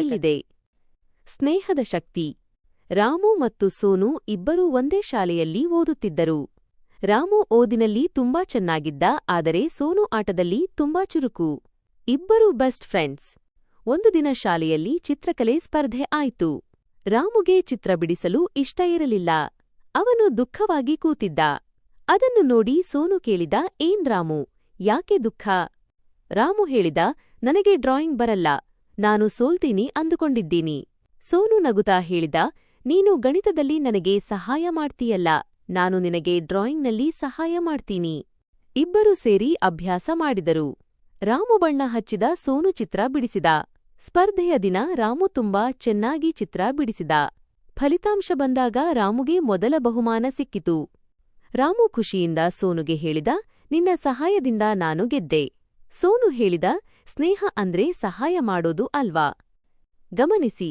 ಇಲ್ಲಿದೆ. ಸ್ನೇಹದ ಶಕ್ತಿ. ರಾಮು ಮತ್ತು ಸೋನು ಇಬ್ಬರೂ ಒಂದೇ ಶಾಲೆಯಲ್ಲಿ ಓದುತ್ತಿದ್ದರು. ರಾಮು ಓದಿನಲ್ಲಿ ತುಂಬಾ ಚೆನ್ನಾಗಿದ್ದ, ಆದರೆ ಸೋನು ಆಟದಲ್ಲಿ ತುಂಬಾ ಚುರುಕು. ಇಬ್ಬರೂ ಬೆಸ್ಟ್ ಫ್ರೆಂಡ್ಸ್. ಒಂದು ದಿನ ಶಾಲೆಯಲ್ಲಿ ಚಿತ್ರಕಲೆ ಸ್ಪರ್ಧೆ ಆಯಿತು. ರಾಮುಗೆ ಚಿತ್ರ ಬಿಡಿಸಲು ಇಷ್ಟ ಇರಲಿಲ್ಲ. ಅವನು ದುಃಖವಾಗಿ ಕೂತಿದ್ದ. ಅದನ್ನು ನೋಡಿ ಸೋನು ಕೇಳಿದ, ಏನ್ ರಾಮು, ಯಾಕೆ ದುಃಖ? ರಾಮು ಹೇಳಿದ, ನನಗೆ ಡ್ರಾಯಿಂಗ್ ಬರಲ್ಲ, ನಾನು ಸೋಲ್ತೀನಿ ಅಂದುಕೊಂಡಿದ್ದೀನಿ. ಸೋನು ನಗುತ್ತಾ ಹೇಳಿದ, ನೀನು ಗಣಿತದಲ್ಲಿ ನನಗೆ ಸಹಾಯ ಮಾಡ್ತೀಯಲ್ಲ, ನಾನು ನಿನಗೆ ಡ್ರಾಯಿಂಗ್ನಲ್ಲಿ ಸಹಾಯ ಮಾಡ್ತೀನಿ. ಇಬ್ಬರೂ ಸೇರಿ ಅಭ್ಯಾಸ ಮಾಡಿದರು. ರಾಮು ಬಣ್ಣ ಹಚ್ಚಿದ, ಸೋನು ಚಿತ್ರ ಬಿಡಿಸಿದ. ಸ್ಪರ್ಧೆಯ ದಿನ ರಾಮು ತುಂಬಾ ಚೆನ್ನಾಗಿ ಚಿತ್ರ ಬಿಡಿಸಿದ. ಫಲಿತಾಂಶ ಬಂದಾಗ ರಾಮುಗೆ ಮೊದಲ ಬಹುಮಾನ ಸಿಕ್ಕಿತು. ರಾಮು ಖುಷಿಯಿಂದ ಸೋನುಗೆ ಹೇಳಿದ, ನಿನ್ನ ಸಹಾಯದಿಂದ ನಾನು ಗೆದ್ದೆ. ಸೋನು ಹೇಳಿದ, ಸ್ನೇಹ ಅಂದ್ರೆ ಸಹಾಯ ಮಾಡೋದು ಅಲ್ವಾ? ಗಮನಿಸಿ.